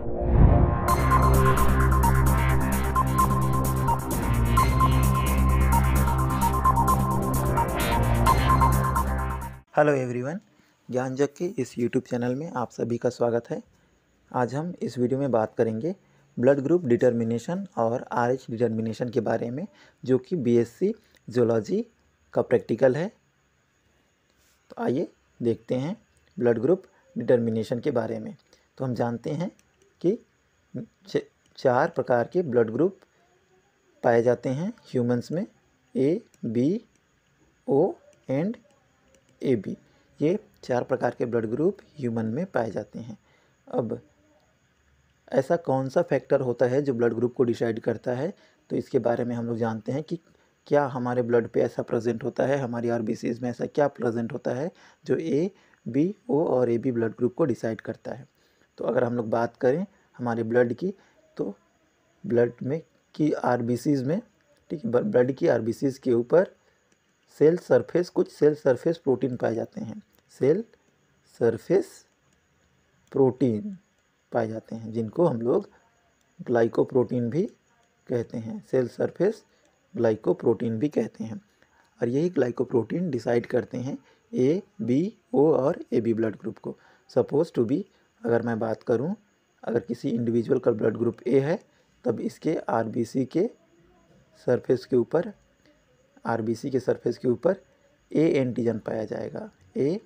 Hello everyone, ज्ञान जग के इस यूट्यूब चैनल में आप सभी का स्वागत है। आज हम इस वीडियो में बात करेंगे ब्लड ग्रुप डिटर्मिनेशन और आरएच डिटर्मिनेशन के बारे में, जो कि बीएससी जूलॉजी का प्रैक्टिकल है। तो आइए देखते हैं ब्लड ग्रुप डिटर्मिनेशन के बारे में। तो हम जानते हैं कि 4 प्रकार के ब्लड ग्रुप पाए जाते हैं ह्यूमंस में, A, B, O and A B. ये 4 प्रकार के ब्लड ग्रुप ह्यूमन में पाए जाते हैं। अब ऐसा कौन सा फैक्टर होता है जो ब्लड ग्रुप को डिसाइड करता है, तो इसके बारे में हम लोग जानते हैं कि क्या हमारे ब्लड पे ऐसा प्रेजेंट होता है, हमारी आरबीसीज में ऐसा क्या प्रेजेंट होता है जो ए, बी, ओ और ए बी ब्लड ग्रुप को डिसाइड करता है। तो अगर हम लोग बात करें हमारे ब्लड की, तो ब्लड में की आरबीसीज में, ठीक है, ब्लड की आरबीसीज के ऊपर कुछ सेल सरफेस प्रोटीन पाए जाते हैं। सेल सरफेस प्रोटीन पाए जाते हैं जिनको हम लोग ग्लाइकोप्रोटीन भी कहते हैं। सेल सरफेस ग्लाइकोप्रोटीन भी कहते हैं। और यही ग्लाइकोप्रोटीन डिसाइड करते हैं ए, बी, ओ और ए बी ब्लड ग्रुप को। सपोज टू बी, अगर मैं बात करूं, अगर किसी इंडिविजुअल का ब्लड ग्रुप ए है, तब इसके आरबीसी के सरफेस के ऊपर ए एंटीजन पाया जाएगा। ए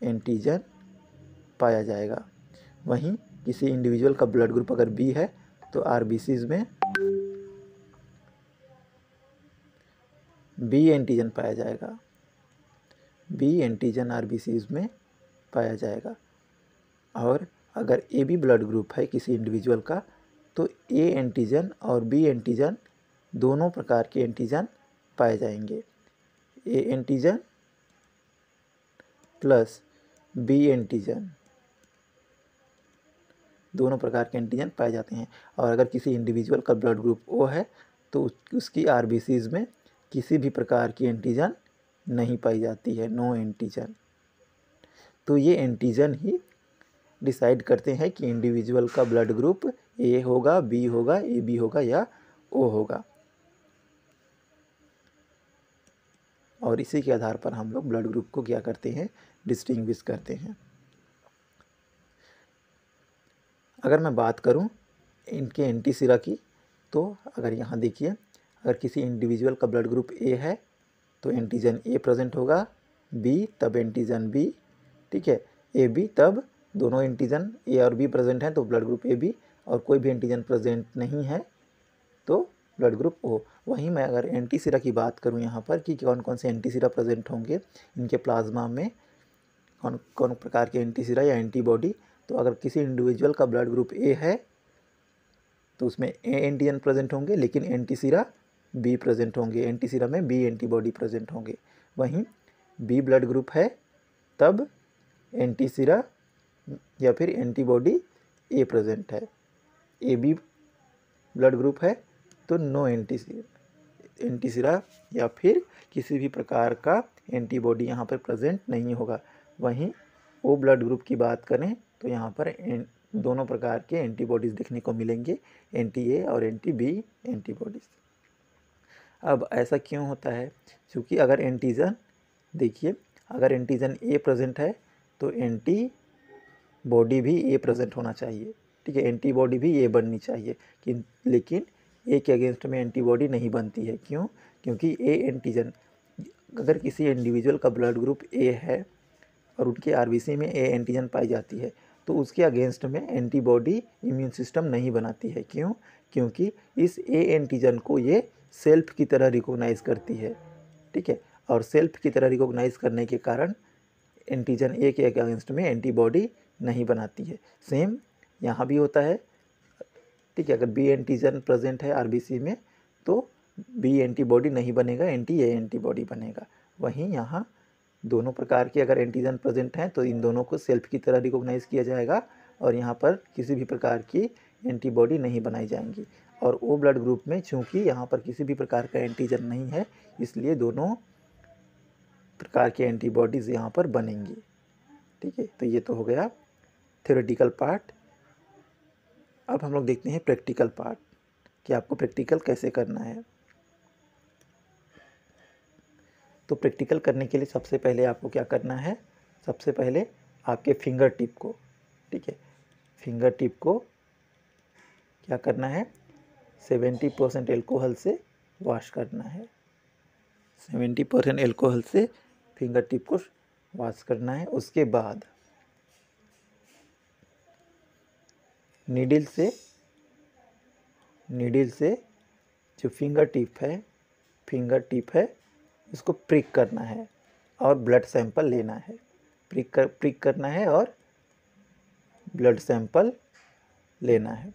एंटीजन पाया जाएगा। वहीं किसी इंडिविजुअल का ब्लड ग्रुप अगर बी है, तो आरबीसीज में बी एंटीजन पाया जाएगा। बी एंटीजन आरबीसीज में पाया जाएगा। और अगर ए बी ब्लड ग्रुप है किसी इंडिविजुअल का, तो ए एंटीजन और बी एंटीजन दोनों प्रकार के एंटीजन पाए जाएंगे। A antigen plus B antigen, दोनों प्रकार के एंटीजन पाए जाते हैं। और अगर किसी इंडिविजुअल का ब्लड ग्रुप ओ है, तो उसकी आरबीसीज में किसी भी प्रकार की एंटीजन नहीं पाई जाती है, नो एंटीजन। तो ये एंटीजन ही डिसाइड करते हैं कि इंडिविजुअल का ब्लड ग्रुप ए होगा, बी होगा, ए बी होगा या ओ होगा। और इसी के आधार पर हम लोग ब्लड ग्रुप को क्या करते हैं, डिस्टिंग्विश करते हैं। अगर मैं बात करूं इनके एंटीसिरा की, तो अगर यहाँ देखिए, अगर किसी इंडिविजुअल का ब्लड ग्रुप ए है, तो एंटीजन ए प्रेजेंट होगा, बी तब एंटीजन बी, ठीक है, ए बी तब दोनों एंटीजन ए और बी प्रेजेंट हैं तो ब्लड ग्रुप ए बी, और कोई भी एंटीजन प्रेजेंट नहीं है तो ब्लड ग्रुप ओ। वहीं मैं अगर एंटीसिरा की बात करूं यहाँ पर कि कौन कौन से एंटीसिरा प्रेजेंट होंगे इनके प्लाज्मा में, कौन कौन प्रकार के एंटीसिरा या एंटीबॉडी, तो अगर किसी इंडिविजुअल का ब्लड ग्रुप ए है, तो उसमें ए एंटीजन प्रेजेंट होंगे, लेकिन एंटीसिरा बी प्रेजेंट होंगे। एंटीसिरा में बी एंटीबॉडी प्रेजेंट होंगे। वहीं बी ब्लड ग्रुप है, तब एंटीसिरा या फिर एंटीबॉडी ए प्रेजेंट है। ए बी ब्लड ग्रुप है, तो नो एंटीसिरा या फिर किसी भी प्रकार का एंटीबॉडी यहाँ पर प्रेजेंट नहीं होगा। वहीं ओ ब्लड ग्रुप की बात करें, तो यहाँ पर दोनों प्रकार के एंटीबॉडीज़ देखने को मिलेंगे, एंटी ए और एंटी बी एंटीबॉडीज़। अब ऐसा क्यों होता है? क्योंकि अगर एंटीजन, देखिए, अगर एंटीजन ए प्रेजेंट है तो एंटीबॉडी भी ए प्रेजेंट होना चाहिए, ठीक है, एंटीबॉडी भी ए बननी चाहिए, लेकिन ए के अगेंस्ट में एंटीबॉडी नहीं बनती है। क्यों? क्योंकि ए एंटीजन, अगर किसी इंडिविजुअल का ब्लड ग्रुप ए है और उनके आरबीसी में ए एंटीजन पाई जाती है, तो उसके अगेंस्ट में एंटीबॉडी इम्यून सिस्टम नहीं बनाती है। क्यों? क्योंकि इस ए एंटीजन को ये सेल्फ की तरह रिकॉग्नाइज करती है, ठीक है, और सेल्फ की तरह रिकॉग्नाइज करने के कारण एंटीजन ए के अगेंस्ट में एंटीबॉडी नहीं बनाती है। सेम यहाँ भी होता है, ठीक है, अगर बी एंटीजन प्रेजेंट है आरबीसी में, तो बी एंटीबॉडी नहीं बनेगा, एंटी ए एंटीबॉडी बनेगा। वहीं यहाँ दोनों प्रकार के अगर एंटीजन प्रेजेंट हैं, तो इन दोनों को सेल्फ की तरह रिकॉग्नाइज किया जाएगा और यहाँ पर किसी भी प्रकार की एंटीबॉडी नहीं बनाई जाएंगी। और ओ ब्लड ग्रुप में चूँकि यहाँ पर किसी भी प्रकार का एंटीजन नहीं है, इसलिए दोनों प्रकार के एंटीबॉडीज़ यहाँ पर बनेंगी, ठीक है। तो ये तो हो गया थ्योरेटिकल पार्ट। अब हम लोग देखते हैं प्रैक्टिकल पार्ट कि आपको प्रैक्टिकल कैसे करना है। तो प्रैक्टिकल करने के लिए सबसे पहले आपको क्या करना है, सबसे पहले आपके फिंगर टिप को, ठीक है, फिंगर टिप को क्या करना है, 70% एल्कोहल से वॉश करना है। 70% एल्कोहल से फिंगर टिप को वॉश करना है। उसके बाद नीडल से जो फिंगर टिप है इसको प्रिक करना है और ब्लड सैंपल लेना है। प्रिक करना है और ब्लड सैंपल लेना है।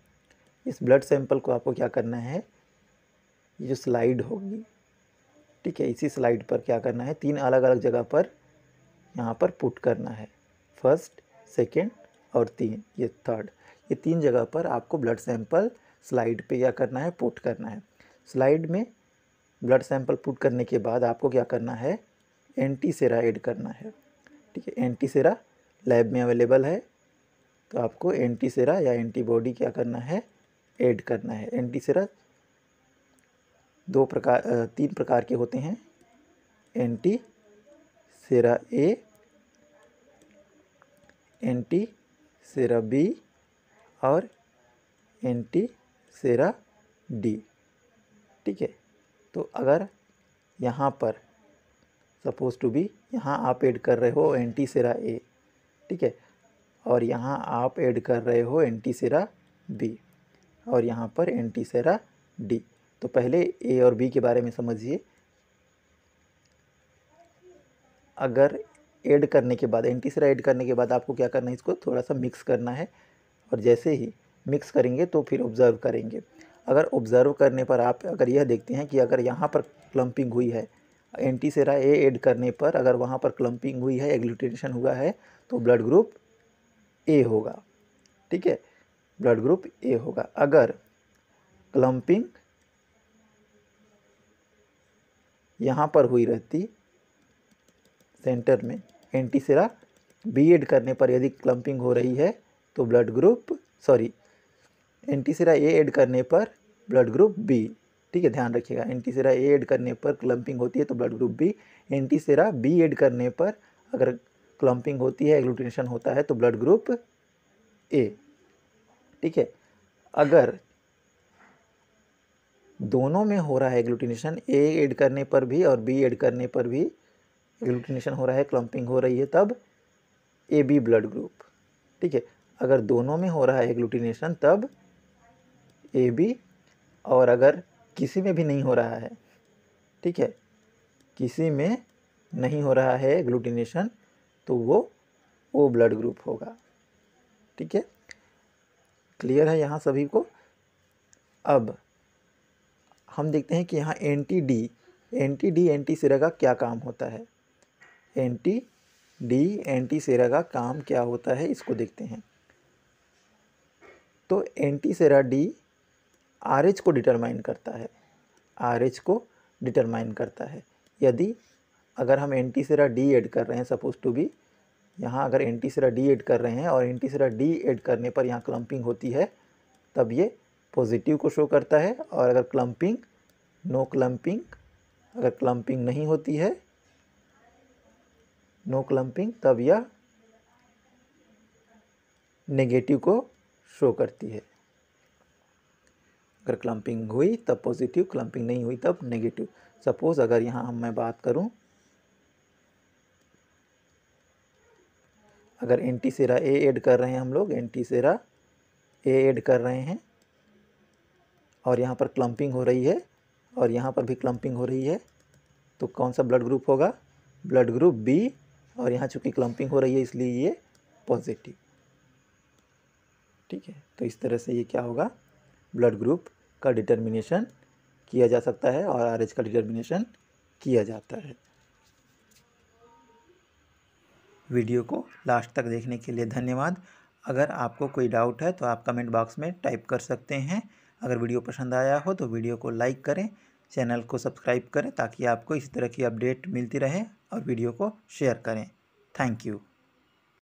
इस ब्लड सैंपल को आपको क्या करना है, ये जो स्लाइड होगी, ठीक है, इसी स्लाइड पर क्या करना है, 3 अलग अलग जगह पर यहाँ पर पुट करना है। फर्स्ट, सेकेंड और 3, ये थर्ड, ये 3 जगह पर आपको ब्लड सैंपल स्लाइड पे क्या करना है, पुट करना है। स्लाइड में ब्लड सैंपल पुट करने के बाद आपको क्या करना है, एंटीसेरा ऐड करना है, ठीक है। एंटीसेरा लैब में अवेलेबल है, तो आपको एंटीसेरा या एंटीबॉडी क्या करना है, ऐड करना है। एंटीसेरा 3 प्रकार के होते हैं, एंटीसेरा ए, एंटीसेरा बी और एंटीसेरा डी, ठीक है। तो अगर यहाँ पर सपोज टू बी यहाँ आप ऐड कर रहे हो एंटीसेरा ए, ठीक है, और यहाँ आप ऐड कर रहे हो एंटीसेरा बी और यहाँ पर एंटीसेरा डी। तो पहले ए और बी के बारे में समझिए। अगर ऐड करने के बाद, एंटीसेरा ऐड करने के बाद आपको क्या करना है, इसको थोड़ा सा मिक्स करना है और जैसे ही मिक्स करेंगे तो फिर ऑब्ज़र्व करेंगे। अगर ऑब्ज़र्व करने पर आप अगर यह देखते हैं कि अगर यहाँ पर क्लम्पिंग हुई है, एंटीसेरा ए ऐड करने पर अगर वहाँ पर क्लम्पिंग हुई है, एग्लूटिनेशन हुआ है, तो ब्लड ग्रुप ए होगा, ठीक है, ब्लड ग्रुप ए होगा। अगर क्लम्पिंग यहाँ पर हुई रहती सेंटर में, एंटीसेरा बी ऐड करने पर यदि क्लम्पिंग हो रही है तो ब्लड ग्रुप एंटीसेरा ए ऐड करने पर ब्लड ग्रुप बी, ठीक है, ध्यान रखिएगा। एंटीसेरा ए ऐड करने पर क्लम्पिंग होती है तो blood group B. Antisera B add करने पर अगर क्लम्पिंग होती है, एग्लूटिनेशन होता है, तो ब्लड ग्रुप ए, ठीक है। अगर दोनों में हो रहा है एग्लूटिनेशन, ए ऐड करने पर भी और बी ऐड करने पर भी एग्लूटिनेशन हो रहा है, क्लम्पिंग हो रही है, तब ए बी ब्लड ग्रुप, ठीक है। अगर दोनों में हो रहा है एग्लूटिनेशन तब ए बी, और अगर किसी में भी नहीं हो रहा है, ठीक है, किसी में नहीं हो रहा है एग्लूटिनेशन, तो वो ओ ब्लड ग्रुप होगा, ठीक है। क्लियर है यहाँ सभी को। अब हम देखते हैं कि यहाँ एंटीसेरा का क्या काम होता है। एंटीसेरा का काम क्या होता है, इसको देखते हैं। तो एंटीसेरा डी RH को डिटरमाइन करता है, RH को डिटरमाइन करता है। यदि अगर हम एंटीसेरा डी ऐड कर रहे हैं, सपोज टू बी यहाँ अगर एंटीसेरा डी ऐड कर रहे हैं और एंटीसेरा डी ऐड करने पर यहाँ क्लम्पिंग होती है, तब ये पॉजिटिव को शो करता है। और अगर क्लम्पिंग, नो क्लम्पिंग, अगर क्लम्पिंग नहीं होती है, नो क्लम्पिंग, तब यह नेगेटिव को शो करती है। अगर क्लम्पिंग हुई तब पॉजिटिव, क्लम्पिंग नहीं हुई तब नेगेटिव। सपोज अगर यहाँ मैं बात करूँ, अगर एंटीसेरा ए ऐड कर रहे हैं हम लोग, एंटीसेरा ए ऐड कर रहे हैं और यहाँ पर क्लम्पिंग हो रही है और यहाँ पर भी क्लम्पिंग हो रही है, तो कौन सा ब्लड ग्रुप होगा, ब्लड ग्रुप बी। और यहाँ चूँकि क्लम्पिंग हो रही है इसलिए ये पॉजिटिव, ठीक है। तो इस तरह से ये क्या होगा, ब्लड ग्रुप का डिटर्मिनेशन किया जा सकता है और RH का डिटर्मिनेशन किया जाता है। वीडियो को लास्ट तक देखने के लिए धन्यवाद। अगर आपको कोई डाउट है तो आप कमेंट बॉक्स में टाइप कर सकते हैं। अगर वीडियो पसंद आया हो तो वीडियो को लाइक करें, चैनल को सब्सक्राइब करें ताकि आपको इस तरह की अपडेट मिलती रहे, और वीडियो को शेयर करें। Thank you.